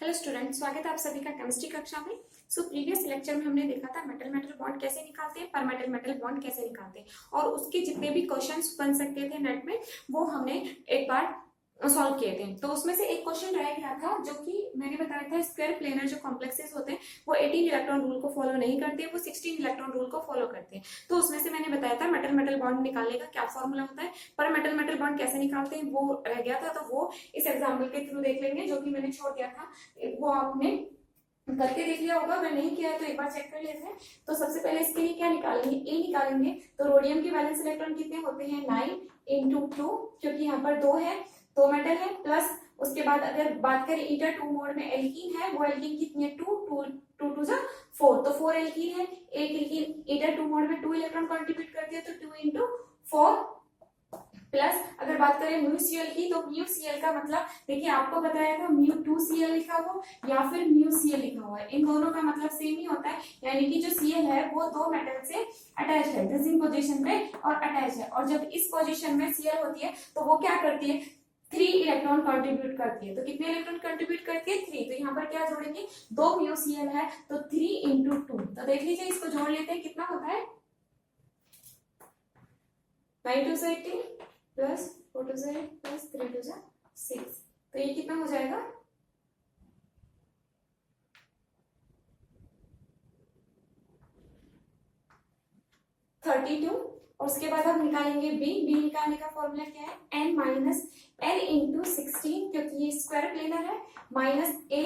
Hello student, स्वागत है आप सभी का केमिस्ट्री कक्षा में। प्रीवियस लेक्चर में हमने देखा था मेटल मेटल बॉन्ड कैसे निकालते हैं, पर मेटल मेटल बॉन्ड कैसे निकालते हैं और उसके जितने भी क्वेश्चंस बन सकते थे नेट में वो हमने एक बार सॉल्व किए थे। तो उसमें से एक क्वेश्चन रह गया था जो कि मैंने बताया था, स्क्वायर प्लेनर जो कॉम्प्लेक्सेस होते हैं वो 18 इलेक्ट्रॉन रूल को फॉलो नहीं करते, वो 16 इलेक्ट्रॉन रूल को फॉलो करते हैं। तो उसमें से मैंने बताया था मेटल मेटल बॉन्ड निकालने का क्या फॉर्मूला होता है, पर मेटल मेटल बॉन्ड कैसे निकालते हैं वो रह गया था। तो वो इस एग्जाम्पल के थ्रू देख लेंगे जो कि मैंने छोड़ दिया था, वो आपने करके देख लिया होगा। अगर नहीं किया है तो एक बार चेक कर लेते हैं। तो सबसे पहले इसके लिए क्या निकालेंगे, ए निकालेंगे। तो रोडियम के वैलेंस इलेक्ट्रॉन कितने होते हैं, 9 इंटू 2, क्योंकि यहाँ पर दो है, दो मेटल है। प्लस उसके बाद अगर बात करें ईटा 2 मोड में एल्कीन है, वो एल्कीन कितनी है, 2 जा 4, तो 4 एल्कीन है। एक एल्कीन ईटा 2 मोड में 2 इलेक्ट्रॉन कंट्रीब्यूट करती है, तो 2 इंटू 4। प्लस अगर बात करें म्यूसीएल की, तो म्यूसीएल का मतलब देखिए आपको बताया था म्यू2सीएल लिखा हो या फिर म्यूसीएल लिखा हुआ है, इन दोनों का मतलब सेम ही होता है। यानी कि जो सीएल है वो दो मेटल से अटैच है, दिस पोजीशन पे और अटैच है। और जब इस पोजीशन में सीएल होती है तो वो क्या करती है, 3 इलेक्ट्रॉन कंट्रीब्यूट करती है। तो कितने इलेक्ट्रॉन कंट्रीब्यूट करती है, 3। तो यहाँ पर क्या जोड़ेंगे, दो म्यूसीएल है तो 3 इंटू 2। तो देख लीजिए, इसको जोड़ लेते हैं, कितना होता है 9 2 से 18 प्लस 4 2 से 8 प्लस 3 2 से 6। तो ये कितना हो जाएगा, 32। और उसके बाद हम निकालेंगे बी निकालने का फॉर्मूला क्या है, n माइनस एन इंटू 16, क्योंकि ये स्क्वायर प्लेनर है, माइनस ए,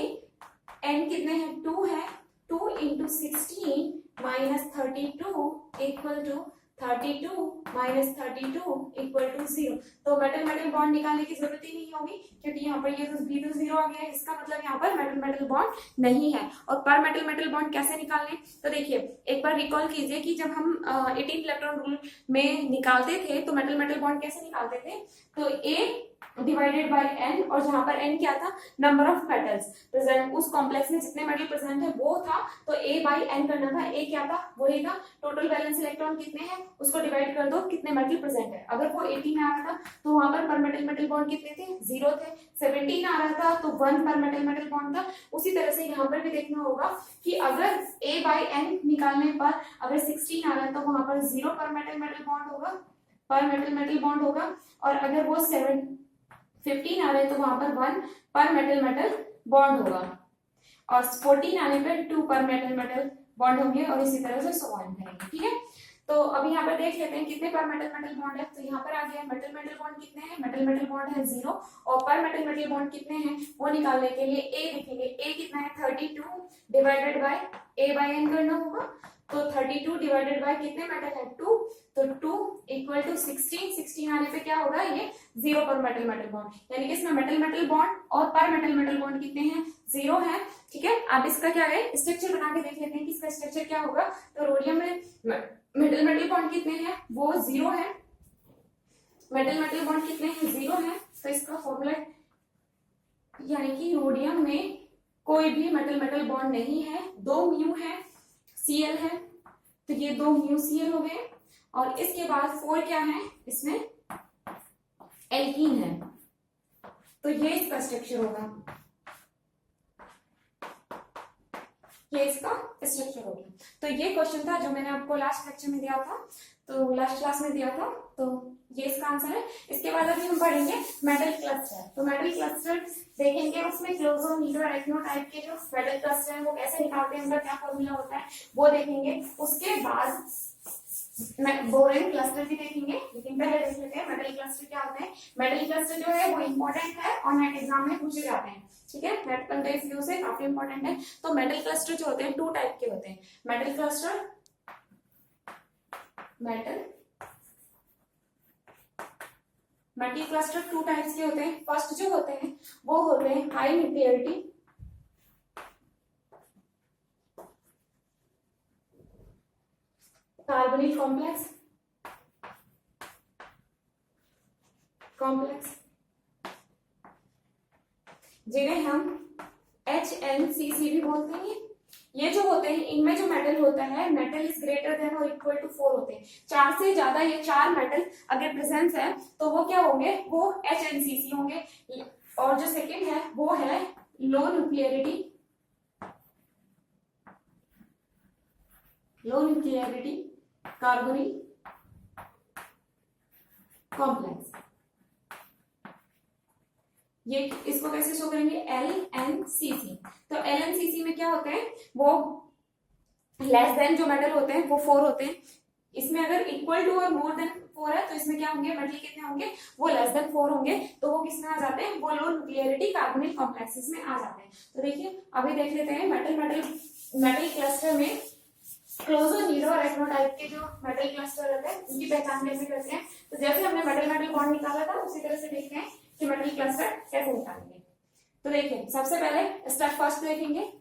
n कितने हैं, 2 है, 2 into 16 minus 32 equal to 32 minus 32 equal to 0। तो मेटल मेटल बॉन्ड निकालने की जरूरत ही नहीं होगी, क्योंकि यहाँ पर ये तो बी तो 0 आ गया है, इसका मतलब यहाँ पर मेटल मेटल बॉन्ड नहीं है। और पर मेटल मेटल बॉन्ड कैसे निकालने, तो देखिए एक बार रिकॉल कीजिए कि जब हम 18 इलेक्ट्रॉन रूल में निकालते थे तो मेटल मेटल बॉन्ड कैसे निकालते थे, तो ए डिवाइडेड बाय एन, और जहां पर एन क्या था, नंबर ऑफ मेटल्स प्रेजेंट, उस कॉम्प्लेक्स में जितने मेटल प्रेजेंट है वो था, तो ए बाय एन करना था। ए क्या था, वही था टोटल वैलेंस इलेक्ट्रॉन कितने हैं, उसको डिवाइड कर दो कितने मेटल प्रेजेंट है। अगर वो 80 में आ रहा था तो वहां पर मेटल मेटल बॉन्ड कितने थे, 0 थे। 17 आ रहा था तो 1 पर मेटल मेटल बॉन्ड था। उसी तरह से यहाँ पर भी देखना होगा कि अगर ए बाय एन निकालने पर अगर 16 आ रहा है तो वहां पर 0 पर मेटल मेटल बॉन्ड होगा, पर मेटल मेटल बॉन्ड होगा। और अगर वो 15 आ रहे तो वहां पर 1 पर मेटल मेटल बॉन्ड होगा, और 14 आने पर 2 पर मेटल मेटल बॉन्ड होंगे, और इसी तरह से सो ऑन करेंगे। ठीक है, तो अब यहाँ पर देख लेते हैं कितने पर मेटल मेटल बॉन्ड है। तो यहाँ पर आ गया मेटल मेटल बॉन्ड कितने हैं, मेटल मेटल बॉन्ड है 0, और पर मेटल मेटल बॉन्ड कितने हैं वो निकालने के लिए ए लिखेंगे। ए कितना है, 32 divided by a by n करना होगा। तो 32 डिवाइडेड बाय कितने मेटल है, 2, तो 2 इक्वल टू 16 आने पे क्या होगा, ये 0 पर मेटल मेटल बॉन्ड, यानी कि इसमें मेटल मेटल बॉन्ड और पर मेटल मेटल बॉन्ड कितने हैं, 0 है। ठीक है, अब इसका क्या है, स्ट्रक्चर बना के देख लेते हैं कि इसका स्ट्रक्चर क्या होगा। तो रोडियम में मेटल मेटल बॉन्ड कितने हैं, वो 0 है, मेटल मेटल बॉन्ड कितने हैं, 0 है। तो इसका फॉर्मूला यानी कि रोडियम में कोई भी मेटल मेटल बॉन्ड नहीं है, 2 म्यू है, सीएल है, तो ये 2 म्यू सीएल हो गए। और इसके बाद 4 क्या है, इसमें एल्कीन है, तो ये इसका स्ट्रक्चर होगा, ये इसका स्ट्रक्चर होगा। तो ये क्वेश्चन था जो मैंने आपको लास्ट लेक्चर में दिया था, तो लास्ट क्लास में दिया था, तो ये इसका आंसर है। इसके बाद अभी हम पढ़ेंगे मेटल क्लस्टर। तो मेटल क्लस्टर देखेंगे, उसमें क्लोजो नीडो एक्नो टाइप के जो मेटल क्लस्टर है वो कैसे निकालते हैं, उनका क्या फॉर्मूला होता है वो देखेंगे। उसके बाद बोरेन क्लस्टर भी देखेंगे, लेकिन पहले देख लेते हैं मेटल क्लस्टर क्या होते हैं। मेटल क्लस्टर जो है वो इंपॉर्टेंट है और नेट एग्जाम में पूछे जाते हैं। ठीक है, नेट कंटेंट व्यू से काफी इंपॉर्टेंट है। तो मेटल क्लस्टर जो होते हैं 2 टाइप के होते हैं। Metal cluster metal cluster 2 types के होते हैं। फर्स्ट जो होते हैं वो होते हैं हाई न्यूक्लियरिटी, कार्बोनिल कॉम्प्लेक्स जिन्हें हम HNCC भी बोलते हैं। ये जो होते हैं इनमें जो मेटल होता है, मेटल इज ग्रेटर देन और इक्वल टू 4 होते हैं। 4 से ज्यादा ये 4 मेटल अगर प्रेजेंस है तो वो क्या होंगे, वो HNCC होंगे। और जो सेकंड है वो है लो न्यूक्लियरिटी कार्बोनिल कॉम्प्लेक्स। ये इसको कैसे शो करेंगे, LNCC। तो LNCC में क्या होता है, वो लेस देन जो मेटल होते हैं वो 4 होते हैं। इसमें अगर इक्वल टू और मोर देन 4 है तो इसमें क्या होंगे, मेटल कितने होंगे, वो लेस देन 4 होंगे। तो वो किसमें आ जाते हैं, वो लो न्यूक्लियरिटी कार्बोनिल कॉम्प्लेक्सेस में आ जाते हैं। तो देखिए अभी देख लेते हैं मेटल क्लस्टर में क्लोजो, नीडो और एक्नो टाइप के जो मेटल क्लस्टर रहते हैं उनकी पहचान कैसे करते हैं। तो जैसे हमने मेटल बॉन्ड निकाला था उसी तरह से देखते हैं कि मेटल क्लस्टर कैसे निकालेंगे। तो देखिए सबसे पहले स्टेप फर्स्ट देखेंगे।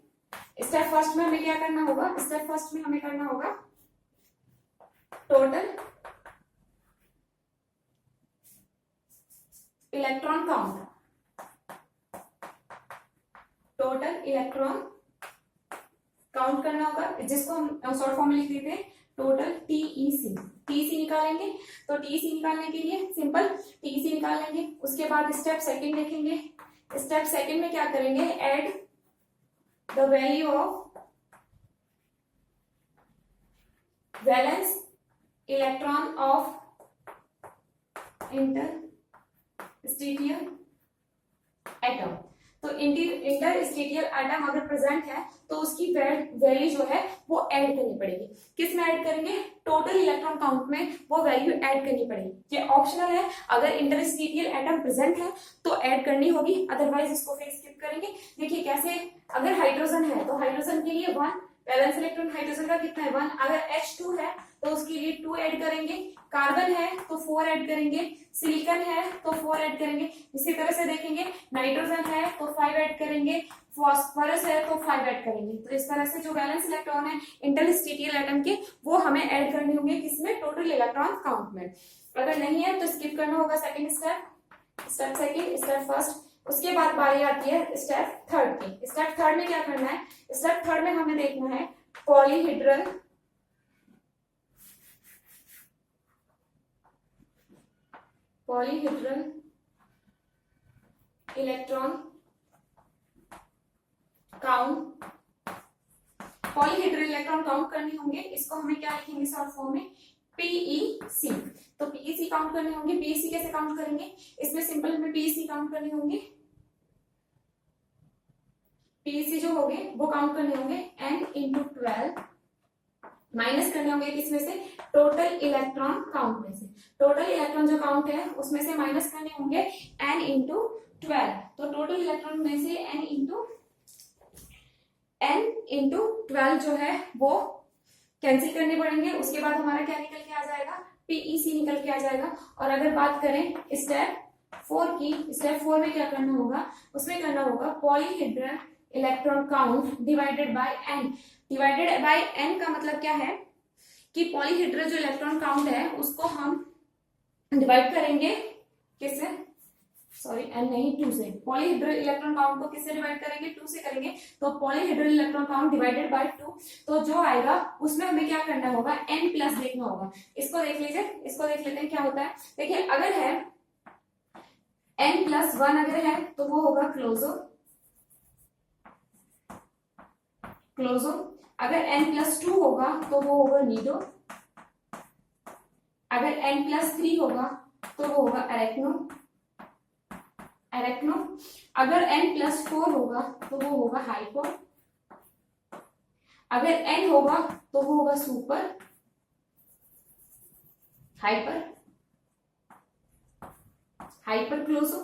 स्टेप फर्स्ट में हमें क्या करना होगा, स्टेप फर्स्ट में हमें करना होगा total electron count. Total electron count करना होगा, जिसको हम शॉर्ट फॉर्म में लिख देते हैं टोटल TEC। TEC निकालेंगे। तो TEC निकालने के लिए सिंपल TEC निकालेंगे। उसके बाद स्टेप सेकंड देखेंगे। स्टेप सेकंड में क्या करेंगे, add the value of valence electron of interstitial atom. तो इंटरस्टीशियल एटम अगर प्रेजेंट है तो उसकी वैल्यू जो है वो ऐड करनी पड़ेगी। किस में ऐड करेंगे, टोटल इलेक्ट्रॉन काउंट में वो वैल्यू ऐड करनी पड़ेगी। ये ऑप्शनल है, अगर इंटरस्टीशियल एटम प्रेजेंट है तो ऐड करनी होगी, अदरवाइज इसको फिर स्किप करेंगे। देखिए कैसे, अगर हाइड्रोजन है तो हाइड्रोजन के लिए 1 वैलेंस इलेक्ट्रॉन हाइड्रोजन का कितना है 1। अगर H2 है तो उसके लिए 2 ऐड करेंगे। कार्बन है तो 4 ऐड करेंगे। सिलिकॉन है तो 4 ऐड करेंगे। इसी तरह से देखेंगे नाइट्रोजन है तो 5 ऐड करेंगे। फॉस्फोरस है तो 5 ऐड करेंगे। तो इस तरह से जो वैलेंस इलेक्ट्रॉन है इंटरस्टीशियल एटम के वो हमें ऐड करने होंगे किसमें, टोटल इलेक्ट्रॉन काउंट में। अगर नहीं है तो स्किप करना होगा second step second, step first. उसके बाद बारी आती है स्टेप थर्ड की। स्टेप थर्ड में क्या करना है, स्टेप थर्ड में हमें देखना है polyhedral electron count. Polyhedral electron count करने होंगे, इसको हमें क्या लिखेंगे शॉर्ट फॉर्म में, PEC। तो PEC काउंट करने होंगे। PEC कैसे काउंट करेंगे, इसमें सिंपल हमें PEC काउंट करने होंगे। PEC जो होंगे वो काउंट करने होंगे N × 12 माइनस करने होंगे किसमें से, टोटल इलेक्ट्रॉन काउंट में से। टोटल इलेक्ट्रॉन जो काउंट है उसमें से माइनस करने होंगे N × 12। तो टोटल इलेक्ट्रॉन में से N × 12 जो है वो कैंसिल करने पड़ेंगे। उसके बाद हमारा क्या निकल के आ जाएगा, PEC निकल के आ जाएगा। और अगर बात करें स्टेप 4 की, स्टेप 4 में क्या करना होगा, उसमें करना होगा polyhedral electron count divided bye N। Divided by N का मतलब क्या है कि पॉलीहेड्रल जो इलेक्ट्रॉन काउंट है उसको हम डिवाइड करेंगे किससे, सॉरी N नहीं 2 से। पॉलीहेड्रल इलेक्ट्रॉन काउंट को किससे डिवाइड करेंगे, 2 से करेंगे। तो polyhedral electron count divided by 2, तो जो आएगा उसमें हमें क्या करना होगा, N प्लस देखना होगा। इसको देख लीजिए, इसको देख लेते हैं क्या होता है। देखिए अगर है N + 1 अगर है तो वो होगा क्लोजो। अगर N + 2 होगा तो वो होगा नीडो। अगर N + 3 होगा तो वो होगा एरेक्नो। अगर N + 4 होगा तो वो होगा हाइपो। अगर N होगा तो वो होगा सुपर हाइपर क्लोजो।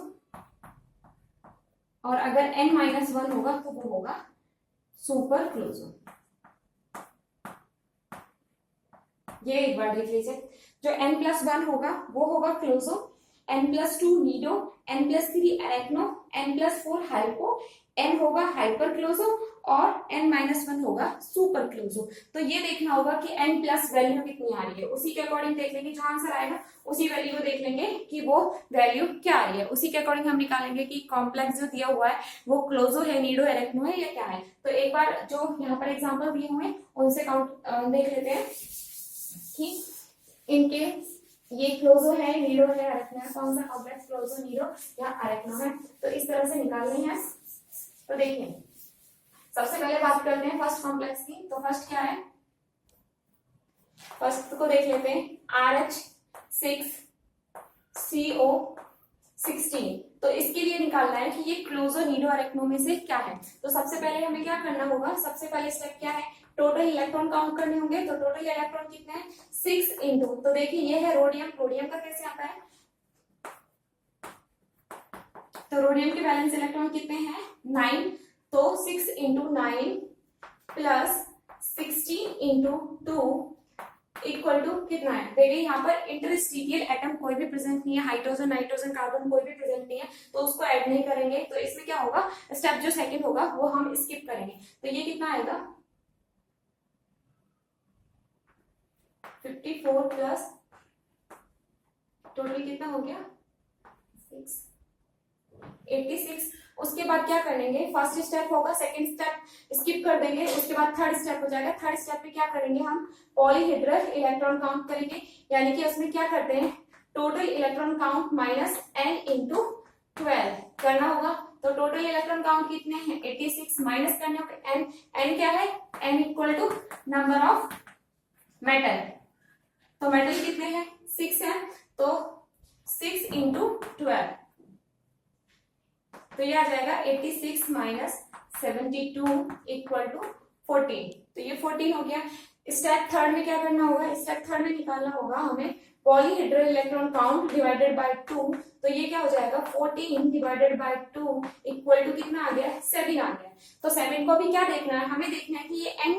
और अगर N - 1 होगा तो वो होगा सुपर क्लोजो। ये एक बार देख लीजिए, जो N + 1 होगा वो होगा क्लोजो, N + 2 Nido, N + 3 एरेक्नो, N + 4 hypo, N होगा हाइपर क्लोजो और N - 1 होगा सुपर क्लोजो। तो ये देखना होगा कि N प्लस वैल्यू कितनी आ रही है, उसी के अकॉर्डिंग देख लेंगे। जो आंसर आएगा उसी वैल्यू को देख लेंगे कि वो वैल्यू क्या आ रही है, उसी के अकॉर्डिंग हम निकालेंगे कि कॉम्प्लेक्स जो दिया हुआ है वो क्लोजो है, नीडो, एरेक्नो है या क्या है। तो एक बार जो यहाँ पर एग्जाम्पल दिए हुए हैं उनसे काउंट देख लेते हैं कि इनके ये क्लोजो है, नीडो है, एरेक्नो है, कौन सा कॉम्प्लेक्स क्लोजो, नीडो या एरेक्नो है। तो इस तरह से निकालनी है तो देखिए सबसे पहले बात करते हैं फर्स्ट कॉम्प्लेक्स की। तो फर्स्ट क्या है, फर्स्ट को देख लेते हैं RH6CO16। तो इसके लिए निकालना है कि ये क्लोजो नीडो अरेक्नो में से क्या है। तो सबसे पहले हमें क्या करना होगा, सबसे पहले स्टेप क्या है, टोटल इलेक्ट्रॉन काउंट करने होंगे। तो टोटल इलेक्ट्रॉन कितने हैं, 6 इंटू, तो देखिए ये है रोडियम, रोडियम का कैसे आता है, तो रोडियम के बैलेंस इलेक्ट्रॉन कितने हैं 9, तो 6 into 9 plus 16 into 2 equal to कितना है, देखिए यहाँ पर इंटरस्टीशियल एटम कोई भी प्रेजेंट नहीं है, हाइड्रोजन नाइट्रोजन कार्बन कोई भी प्रेजेंट नहीं है, तो उसको ऐड नहीं करेंगे। तो इसमें क्या होगा, स्टेप जो सेकंड होगा वो हम स्किप करेंगे। तो ये कितना आएगा 54 प्लस टोटल कितना हो गया 86। उसके बाद क्या करेंगे, फर्स्ट स्टेप होगा, सेकंड स्टेप स्किप कर देंगे, उसके बाद थर्ड स्टेप हो जाएगा। थर्ड स्टेप में क्या करेंगे, हम पॉलीहेड्रल इलेक्ट्रॉन काउंट करेंगे, यानी कि उसमें क्या करते हैं, total electron count minus n into 12 करना होगा। तो टोटल इलेक्ट्रॉन काउंट कितने हैं 86 माइनस करने होंगे n क्या है, n equal to number of metal. तो मेटल कितने हैं 6 है, तो 6 इंटू 12, तो ये आ जाएगा 86 माइनस 72 इक्वल टू 14। तो ये 14 हो गया। स्टेप थर्ड में क्या करना होगा, स्टेप थर्ड में निकालना होगा हमें polyhedral electron count divided by 2। तो ये क्या हो जाएगा 14 डिवाइडेड बाय 2 इक्वल टू कितना आ गया 7 आ गया। तो 7 को भी क्या देखना है, हमें देखना है कि ये n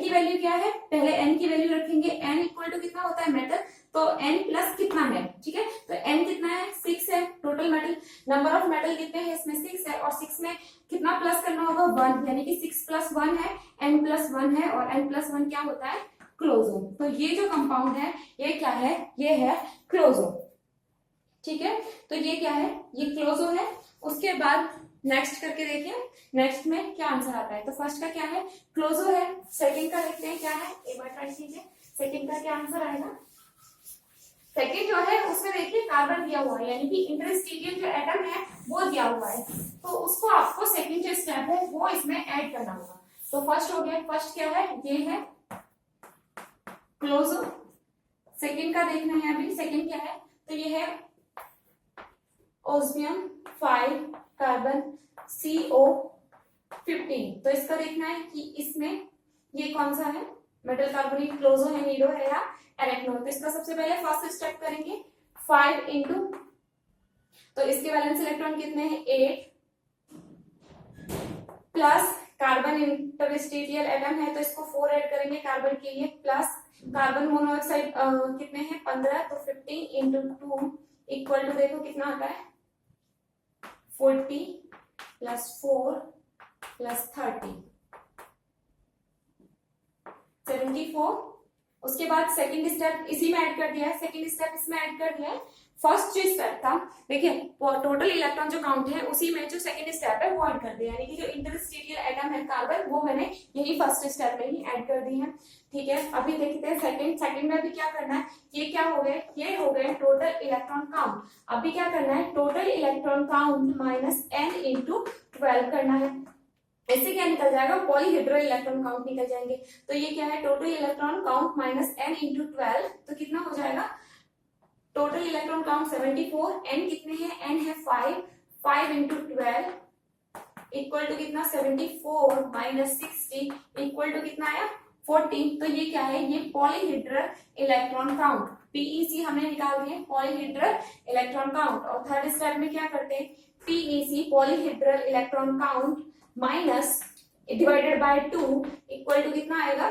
की वैल्यू क्या है, पहले n की वैल्यू रखेंगे, n इक्वल टू कितना होता है मेटल, तो n प्लस कितना है, ठीक है, तो n कितना है 6 है, total metal number of metal कितने हैं इसमें 6 है, और 6 में कितना प्लस करना होगा 1, यानी कि 6 प्लस 1 है, n प्लस 1 है, और n प्लस 1 क्या होता है क्लोजो। तो ये जो कंपाउंड है ये क्या है, ये है क्लोजो, ठीक है, तो ये क्या है, ये क्लोजो है। उसके बाद नेक्स्ट करके देखिए, नेक्स्ट में क्या आंसर आता है। तो फर्स्ट का क्या है क्लोजो है, सेकंड का देखते हैं क्या है, एक बार ट्राई कीजिए, सेकंड का क्या आंसर आएगा। सेकंड जो है उसमें देखिए कार्बन दिया हुआ है, यानी कि इंटरस्टीशियल जो एटम है वो दिया हुआ है, तो उसको आपको सेकंड जो स्टेप है वो इसमें ऐड करना होगा। तो फर्स्ट हो गया, फर्स्ट क्या है, ये है क्लोजो। सेकंड का देखना है अभी, सेकंड क्या है, तो ये है ओस्मियम 5 कार्बन CO15। तो इसका देखना है कि इसमें ये कौन सा है, मेटल कार्बोनेट क्लोजो है, नीडो है या एरेक्नो। तो इसका सबसे पहले फर्स्ट स्टेप करेंगे 5 इंटू, तो इसके वैलेंस इलेक्ट्रॉन कितने हैं 8 प्लस कार्बन इंटरस्टीशियल एटम है तो इसको 4 ऐड करेंगे कार्बन के लिए, प्लस कार्बन मोनोऑक्साइड कितने हैं 15, तो 15 इंटू 2 इक्वल टू देखो कितना आता है 40 प्लस 4 प्लस 30 74। उसके बाद सेकंड स्टेप इसी में ऐड कर दिया है, सेकंड स्टेप इसमें ऐड कर दिया है। फर्स्ट जो स्टेप था देखिए टोटल इलेक्ट्रॉन जो काउंट है उसी में जो सेकंड स्टेप है वो ऐड कर दिया, यानी कि जो इंटरस्टीशियल एटम है कार्बन वो मैंने यही फर्स्ट स्टेप में ही ऐड कर दी है, ठीक है। अभी देखते हैं सेकंड में भी क्या करना है, ये क्या हो गए, ये हो गए टोटल इलेक्ट्रॉन काउंट। अभी क्या करना है, total electron count minus n into 12 करना है, इससे क्या निकल जाएगा पॉलीहेड्रल इलेक्ट्रॉन काउंट निकल जाएंगे। तो ये क्या है total electron count minus n into 12, तो कितना हो जाएगा टोटल इलेक्ट्रॉन काउंट 74, n कितने हैं, n है 5 इंटू 12 इक्वल टू कितना 74 माइनस 60 इक्वल टू कितना आया 14। तो ये क्या है, ये पॉलीहेड्रल इलेक्ट्रॉन काउंट PEC हमने निकाल दिए, पॉलीहेड्रल इलेक्ट्रॉन काउंट। और थर्ड स्टेप में क्या करते हैं, PEC polyhedral electron count minus divided by 2 equal to कितना आएगा,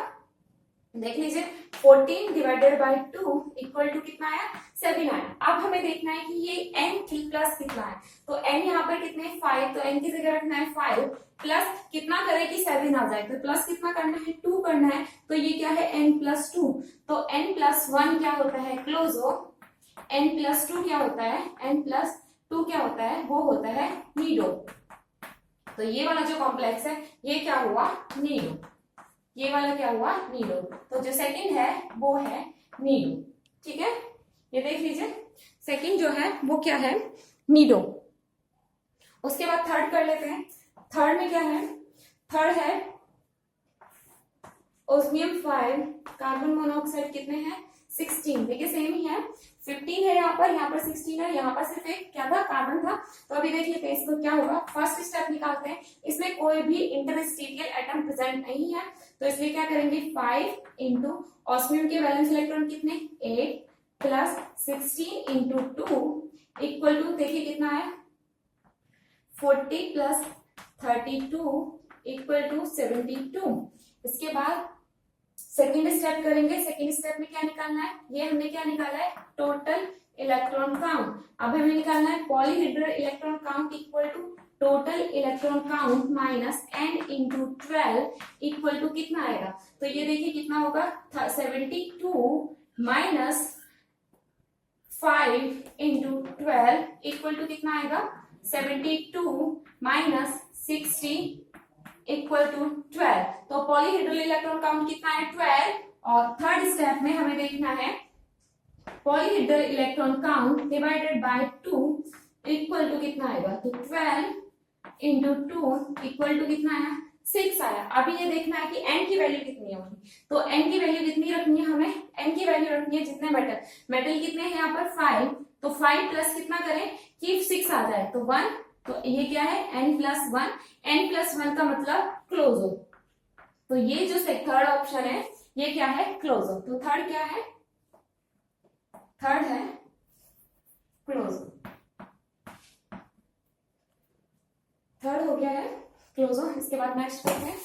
देख लीजिए 14 डिवाइडेड बाय 2 इक्वल टू कितना आया 7 आया। अब हमें देखना है कि ये n की प्लस कितना है, तो n यहाँ पर कितने 5, तो n की जगह रखना है 5 प्लस कितना करे कि 7 आ जाए, तो प्लस कितना करना है 2 करना है, तो ये क्या है n प्लस 2, तो n प्लस 1 क्या होता है क्लोजो, n प्लस 2 क्या होता है, n प्लस 2 क्या होता है, वो होता है नीडो। तो ये वाला जो कॉम्प्लेक्स है ये क्या हुआ नीडो, ये वाला क्या हुआ नीडो, तो जो सेकंड है वो है नीडो, ठीक है। ये देख लीजिए सेकंड जो है वो क्या है नीडो। उसके बाद थर्ड कर लेते हैं, थर्ड में क्या है, थर्ड है ओस्मियम 5, कार्बन मोनोऑक्साइड कितने हैं 16, देखिए सेम ही है, 15 है यहाँ पर 16 है, यहाँ पर सिर्फ एक क्या था कार्बन था। तो अभी देख लेते हैं इसको क्या होगा। फर्स्ट स्टेप निकालते हैं, इसमें कोई भी इंटरस्टीशियल एटम प्रेजेंट नहीं है, तो इसलिए क्या करेंगे 5 इंटू ऑस्मियम के वैलेंस इलेक्ट्रॉन कितने 8 प्लस 16 इंटू 2 इक्वल टू देखिए कितना है 40 प्लस 32 इक्वल टू 72। इसके बाद सेकेंड स्टेप करेंगे, सेकेंड स्टेप में क्या निकालना है, ये हमने क्या निकाला है टोटल इलेक्ट्रॉन काउंट। अब हमें निकालना है polyhedral electron count equal to total electron count minus n into 12 equal to कितना आएगा। तो ये देखिए कितना होगा 72 माइनस 5 इंटू 12 इक्वल टू कितना आएगा 72 माइनस 60 इक्वल टू 12। तो पॉलीहेड्रल इलेक्ट्रॉन काउंट कितना है 12। और थर्ड स्टेप में हमें देखना है polyhedral electron count divided by 2 equal to कितना आएगा। तो 12 इंटू 2 इक्वल टू कितना आया 6 आया। अभी ये देखना है कि n की वैल्यू कितनी है होगी। तो n की वैल्यू कितनी रखनी है, हमें n की वैल्यू रखनी है जितने मेटल कितने हैं यहाँ पर 5, तो 5 प्लस कितना करें कि 6 आ जाए तो 1, तो ये क्या है n प्लस 1, n प्लस 1 का मतलब क्लोजो। तो ये जो थर्ड ऑप्शन है ये क्या है क्लोजो। तो थर्ड क्या है, थर्ड है क्लोजो, थर्ड हो गया है क्लोजो। इसके बाद नेक्स्ट करते हैं,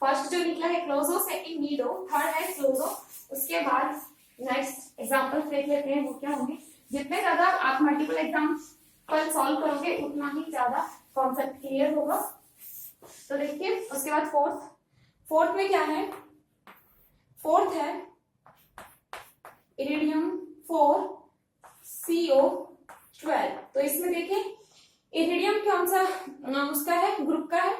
फर्स्ट जो निकला है क्लोजो, सेकंड नीडो, थर्ड है क्लोजो। उसके बाद नेक्स्ट एग्जांपल देख लेते हैं वो क्या होंगे। जितने ज्यादा आप मल्टीपल एग्जांपल सॉल्व करोगे उतना ही ज्यादा कॉन्सेप्ट क्लियर होगा। तो देखिए उसके बाद फोर्थ में क्या है, फोर्थ है इरिडियम 4 CO12। तो इसमें देखिए इरिडियम कौन सा उसका है ग्रुप का है,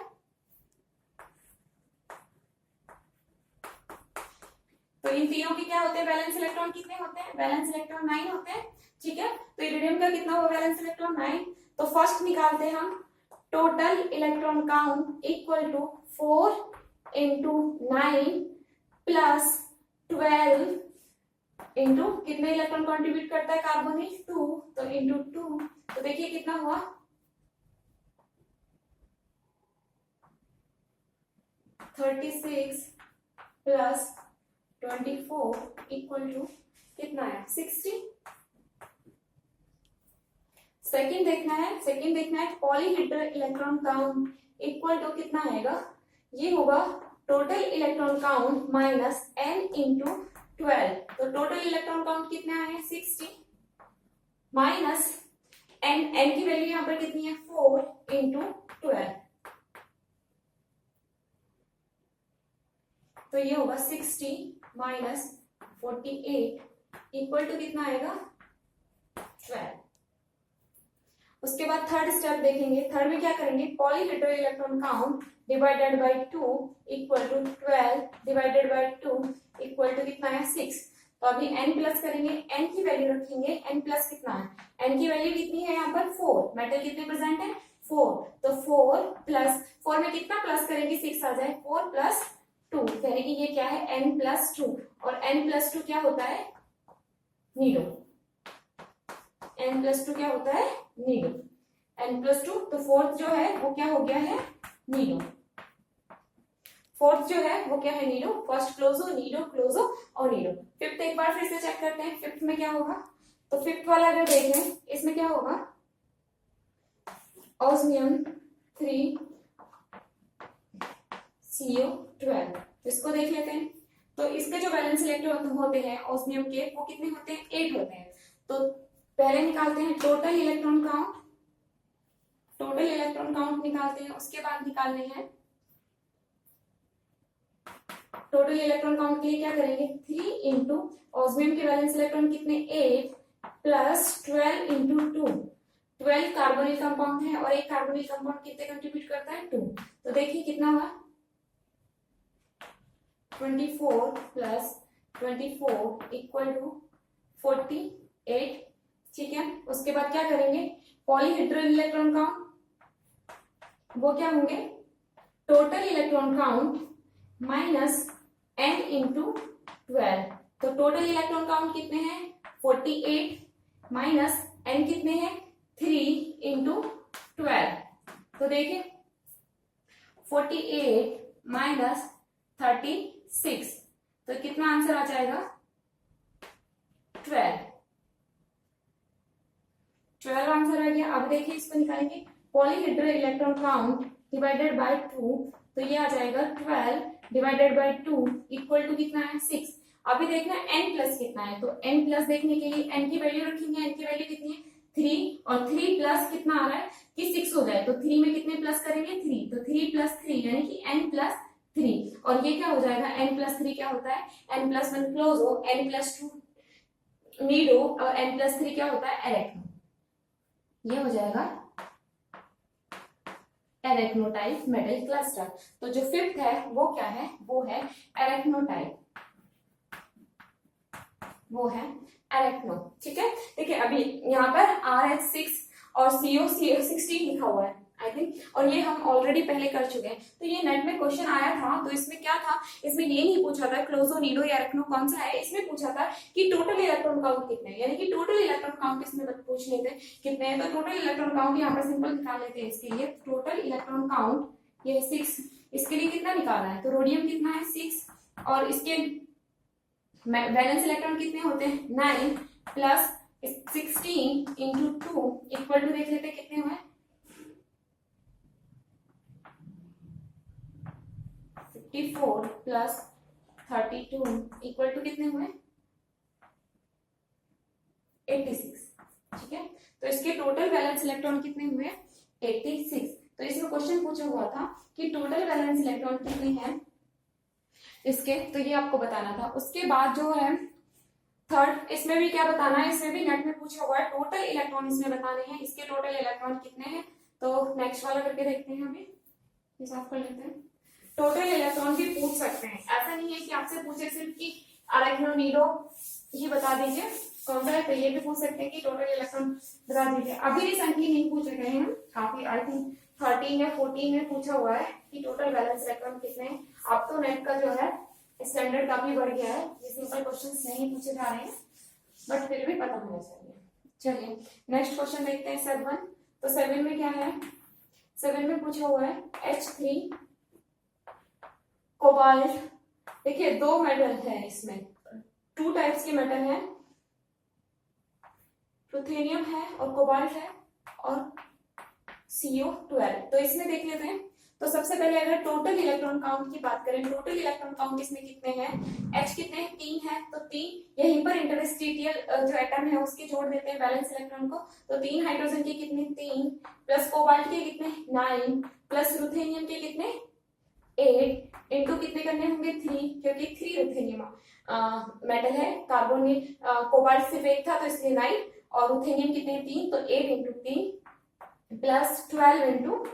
तो इन तीनों के क्या होते हैं वैलेंस इलेक्ट्रॉन कितने होते हैं, वैलेंस इलेक्ट्रॉन 9 होते हैं। ठीक है, तो इरिडियम का कितना होगा वैलेंस इलेक्ट्रॉन 9। तो फर्स्ट निकालते हैं हम total electron count equal to 4 into 9 plus 12 into कितने इलेक्ट्रॉन कंट्रीब्यूट करता है कार्बोनिल 2, तो इंटू 2, तो देखिए कितना हुआ 36 प्लस 24 इक्वल टू कितना है 60। सेकंड देखना है polyhedral electron count equal to कितना आएगा, ये होगा total electron count minus n into 12। तो टोटल इलेक्ट्रॉन काउंट कितना है 60 माइनस n की वैल्यू यहाँ पर कितनी है 4 इंटू 12, तो ये होगा 60 माइनस 48 इक्वल टू कितना आएगा 12। उसके बाद थर्ड स्टेप देखेंगे, थर्ड में क्या करेंगे polyhedral electron count divided by 2 equal to 12 divided by 2 equal to कितना है 6। तो अभी n प्लस करेंगे, n की वैल्यू रखेंगे, n प्लस कितना है, n की वैल्यू कितनी है यहाँ पर 4, मेटल कितने प्रेजेंट है 4, तो 4 प्लस 4 में कितना प्लस करेंगे 6 आ जाए, 4 प्लस 2 यानी कि ये क्या है n प्लस 2, और n प्लस 2 क्या होता है नीडो, n प्लस 2 क्या होता है नीडो, n प्लस 2। तो फोर्थ जो है वो क्या हो गया है नीडो, फोर्थ जो है वो क्या है नीडो, फर्स्ट क्लोजो नीडो क्लोजो और नीडो। फिफ्थ एक बार फिर से चेक करते हैं फिफ्थ में क्या होगा। तो फिफ्थ वाला अगर देखें इसमें क्या होगा ऑस्मियम 3 CO12, इसको देख लेते हैं। तो इसके जो वैलेंस इलेक्ट्रॉन होते हैं ऑस्मियम के वो कितने होते हैं 8 होते हैं। तो पहले निकालते हैं total electron count, total electron count निकालते हैं। उसके बाद निकालने हैं टोटल इलेक्ट्रॉन काउंट के लिए क्या करेंगे 3 इंटू ऑस्मियम के वैलेंस इलेक्ट्रॉन कितने 8 प्लस 12 इंटू 2, 12 कार्बोनिल कंपाउंड है और एक कार्बोनिल कंपाउंड कितने कंट्रीब्यूट करता है 2। तो देखिए कितना हुआ 24 प्लस 24 इक्वल टू 48 ठीक है। उसके बाद क्या करेंगे, पॉलीहेड्रल इलेक्ट्रॉन काउंट, वो क्या होंगे, total electron count minus n into 12। तो टोटल इलेक्ट्रॉन काउंट कितने हैं 48 माइनस n कितने हैं 3 इंटू 12। तो देखिए 48 माइनस 36, तो कितना आंसर आ जाएगा 12 आंसर आ गया। अब देखिए इसको निकालेंगे, polyhedral electron count divided by 2, तो ये आ जाएगा 12 डिवाइडेड बाय 2 इक्वल टू कितना है 6। अभी देखना n प्लस कितना है, तो n प्लस देखने के लिए n की वैल्यू रखेंगे, n की वैल्यू कितनी है 3, और 3 प्लस कितना आ रहा है कि 6 हो जाए, तो 3 में कितने प्लस करेंगे 3, तो 3 प्लस 3 यानी कि n प्लस 3, और ये क्या हो जाएगा n प्लस 3 क्या होता है n प्लस 1 क्लोज हो, n प्लस 2 नीड हो, और n प्लस 3 क्या होता है एरेक्नो। ये हो जाएगा एरेक्नोटाइप मेटल क्लस्टर। तो जो फिफ्थ है वो क्या है, वो है एरेक्नोटाइप, वो है एरेक्नो। ठीक है, देखिए अभी यहाँ पर RH6 और CO16 लिखा हुआ है आई थिंक, और ये हम ऑलरेडी पहले कर चुके हैं। तो ये नेट में क्वेश्चन आया था, तो इसमें क्या था, इसमें ये नहीं पूछा था क्लोजो नीडो या एरेक्नो कौन सा है, इसमें पूछा था कि टोटल इलेक्ट्रॉन काउंट कितने हैं, यानी कि टोटल इलेक्ट्रॉन काउंट इसमें पूछ लेते कितने हैं। तो टोटल इलेक्ट्रॉन काउंट यहाँ पर सिंपल निकाल लेते हैं इसके लिए। टोटल इलेक्ट्रॉन काउंट ये 6, इसके लिए कितना निकालना है, तो रोडियम कितना है 6, और इसके वैलेंस इलेक्ट्रॉन कितने होते हैं 9 प्लस 16 इंटू 2 इक्वल टू देख लेते हैं कितने हुए 54 प्लस 32 इक्वल टू कितने हुए 86। ठीक है, तो इसके टोटल वैलेंस इलेक्ट्रॉन कितने हुए 86। तो इसमें क्वेश्चन पूछा हुआ था कि टोटल वैलेंस इलेक्ट्रॉन कितने हैं इसके, तो ये आपको बताना था। उसके बाद जो है थर्ड, इसमें भी क्या बताना है, इसमें भी नेट में पूछा हुआ है टोटल इलेक्ट्रॉन इसमें बताने हैं, इसके टोटल इलेक्ट्रॉन कितने हैं। तो नेक्स्ट वाला करके देखते हैं, अभी हिसाब कर लेते हैं। टोटल इलेक्ट्रॉन भी पूछ सकते हैं, ऐसा नहीं है कि आपसे पूछे सिर्फ कि एरेक्नो नीडो ही बता दीजिए कौन सा है, तो ये भी पूछ सकते हैं कि टोटल इलेक्ट्रॉन बता दीजिए। अभी रिसेंटली नहीं पूछ रहे हैं, काफी आई थिंक 13 या 14 में पूछा हुआ है कि टोटल वैलेंस इलेक्ट्रॉन कितने हैं। अब तो नेट का जो है स्टैंडर्ड काफी बढ़ गया है, सिंपल क्वेश्चंस नहीं पूछे जा रहे हैं, बट फिर भी पता होना चाहिए। चलिए नेक्स्ट क्वेश्चन देखते हैं 7। तो 7 में क्या है, 7 में पूछा हुआ है H3 कोबाल्ट। देखिए दो मेटल है इसमें, 2 टाइप्स के मेटल है, रुथेनियम है और कोबाल्ट है और CO12। तो इसमें देख लेते हैं। तो सबसे पहले अगर टोटल इलेक्ट्रॉन काउंट की बात करें, टोटल इलेक्ट्रॉन काउंट इसमें कितने हैं, H कितने हैं 3 है, तो 3 यहीं पर इंटरस्टिशियल जो एटम है उसके जोड़ देते हैं बैलेंस इलेक्ट्रॉन को। तो 3 हाइड्रोजन के कितने 3 प्लस कोबाल्ट के कितने 9 प्लस रुथेनियम के कितने 8 इंटू कितने करने होंगे 3, क्योंकि 3 रुथेनियम मेटल है, कार्बन कोबाल्ट सिर्फ एक था तो इसलिए 9, और रुथेनियम कितने 3, तो 8 इंटू 3 प्लस 12 इंटू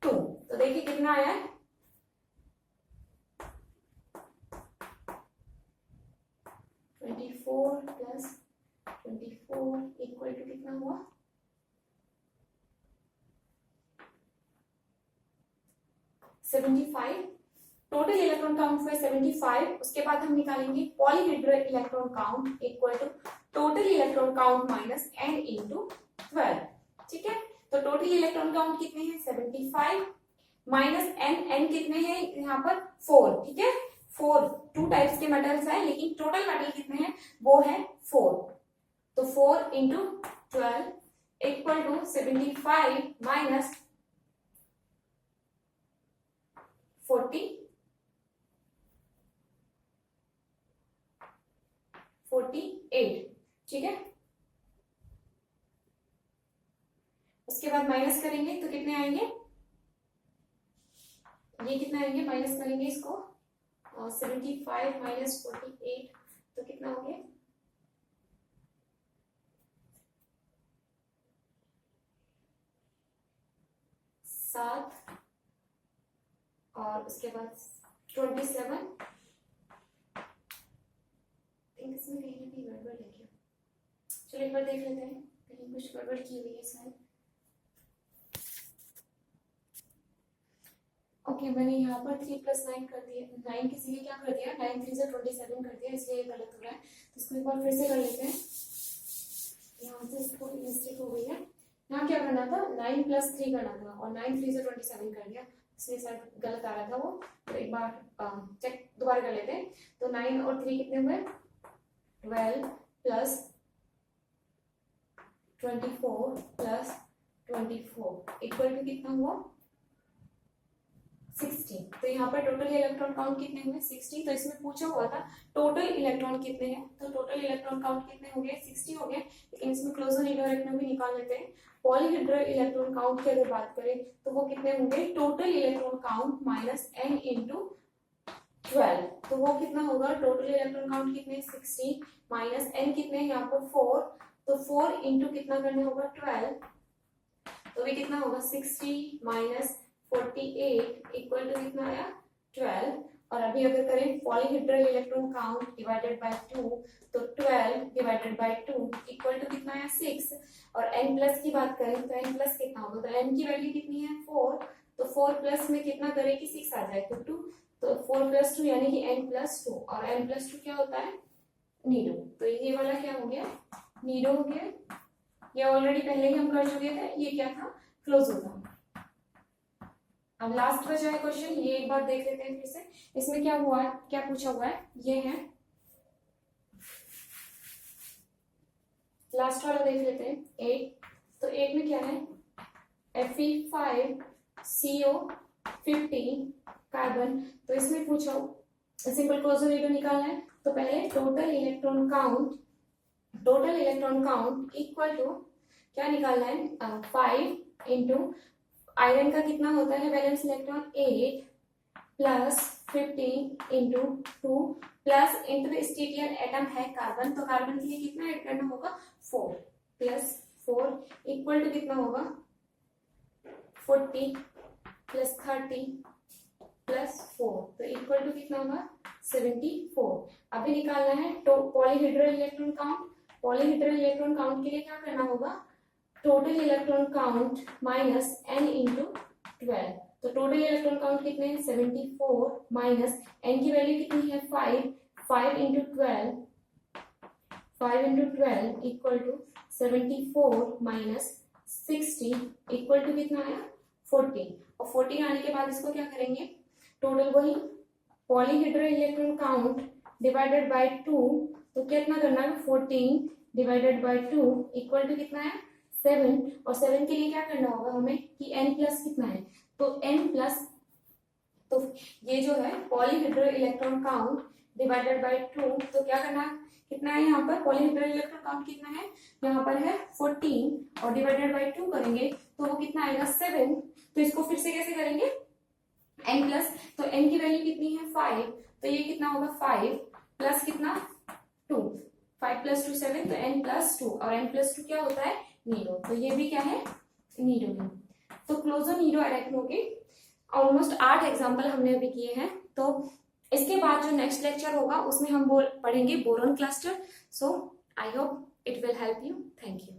2। तो देखिए कितना आया है 24 प्लस 24 इक्वल टू कितना हुआ 75। टोटल इलेक्ट्रॉन काउंट हुआ 75। उसके बाद हम निकालेंगे polyhedral electron count equal to total electron count minus n into 12। ठीक है, तो टोटल इलेक्ट्रॉन काउंट कितने हैं 75 माइनस n कितने हैं यहाँ पर 4। ठीक है, 4 2 टाइप्स के मेटल्स हैं, लेकिन टोटल मेटल कितने हैं वो है 4। तो 4 इंटू 12 इक्वल टू 75 माइनस 48। ठीक है, उसके बाद माइनस करेंगे तो कितने आएंगे, ये कितना आएंगे, माइनस करेंगे इसको 75 माइनस 48 तो कितना हो गया 7, और उसके बाद 27। इसमें कहीं भी गड़बड़ है क्या, चलो एक बार देख लेते हैं, कहीं कुछ गड़बड़ की हुई है शायद। ओके, मैंने यहाँ पर 3 + 9 कर दिया, 9 की जगह क्या कर दिया, 9 3 से 27 कर दिया, इसलिए ये गलत हो रहा है। तो इसको एक बार फिर से कर लेते हैं। यहाँ से इसको मिस्टेक हो गई है, यहाँ क्या करना था, 9 + 3 करना था और 9 3 से 27 कर दिया, इसलिए शायद गलत आ रहा था वो। तो एक बार चेक दोबारा कर लेते हैं। तो 9 और 3 कितने हुए, 12 + 24 + 24 इक्वल टू कितना हुआ, 16। तो यहाँ पर टोटल इलेक्ट्रॉन काउंट कितने हुए, 60। तो इसमें पूछा हुआ था टोटल इलेक्ट्रॉन कितने हैं, तो टोटल इलेक्ट्रॉन काउंट कितने हो गए, 60 हो गए। लेकिन इसमें क्लोजर इलेक्ट्रॉन भी निकाल लेते हैं। पॉलीहेड्रल इलेक्ट्रॉन काउंट की अगर बात करें तो वो कितने होंगे, total electron count minus n into 12। तो वो कितना होगा, टोटल इलेक्ट्रॉन काउंट कितने, 60 माइनस n कितने, यहाँ पर 4। तो 4 इंटू कितना करना होगा, 12। तो ये कितना होगा, 60 माइनस 48 इक्वल टू कितना आया, 12। और अभी अगर करें polyhedral electron count divided by 2, तो 12 डिवाइडेड बाय 2 इक्वल टू कितना आया, 6। और n प्लस की बात करें तो n प्लस कितना होगा, तो n की वैल्यू कितनी है, 4। तो 4 प्लस में कितना करें कि 6 आ जाए, तो 2। तो 4 + 2 यानी कि n + 2, और n + 2 क्या होता है, नीडो। तो ये वाला क्या हो गया, नीडो हो गया। ये ऑलरेडी पहले ही हम कर चुके थे, ये क्या था, क्लोज होता। अब लास्ट बचा है क्वेश्चन, ये एक बार देख लेते हैं फिर से। इसमें क्या हुआ है, क्या पूछा हुआ है, ये है लास्ट वाला देख लेते हैं, 8। तो 8 में क्या है, Fe5CO15 कार्बन। तो इसमें पूछो सिंपल क्लोजर नीडो निकालना है। तो पहले total electron count equal to क्या निकालना है, 5 इंटू आयरन का कितना होता है valence electron, 8 plus 15 into 2 plus into स्टीरियर एटम है कार्बन। तो कार्बन के लिए कितना ऐड करना होगा, 4 + 4 इक्वल टू कितना होगा, 40 + 30 + 4। तो इक्वल टू कितना होगा, 74। अभी निकालना है तो polyhedral electron count. Polyhedral electron count के लिए क्या करना होगा, total electron count minus n into 12। तो टोटल इलेक्ट्रॉन काउंट कितने हैं, 74 माइनस n की वैल्यू कितनी है, 5। 5 into 12 equal to 74 minus 60 equal to कितना आया, 40। और 40 आने के बाद इसको क्या करेंगे, टोटल वही polyhedral electron count divided by 2। तो कितना करना है, 14 डिवाइडेड बाय 2 इक्वल टू कितना है, 7। और 7 के लिए क्या करना होगा हमें कि n प्लस कितना है, तो n प्लस, तो ये जो है polyhedral electron count divided by 2। तो क्या करना है, कितना है यहाँ पर पॉलीहेड्रल इलेक्ट्रॉन काउंट कितना है, यहाँ पर है 14 और डिवाइडेड बाय 2 करेंगे तो वो कितना आएगा, 7। तो इसको फिर से कैसे करेंगे, n प्लस, तो n की वैल्यू कितनी है, 5। तो ये कितना होगा, 5 प्लस कितना, 2। 5 + 2 7, तो n + 2, और n + 2 क्या होता है, नीडो। तो ये भी क्या है, नीडो है। तो क्लोजर नीडो अरेक्नो के ऑलमोस्ट 8 एग्जाम्पल हमने अभी किए हैं। तो इसके बाद जो नेक्स्ट लेक्चर होगा उसमें हम पढ़ेंगे boron cluster. So I hope it will help you. Thank you.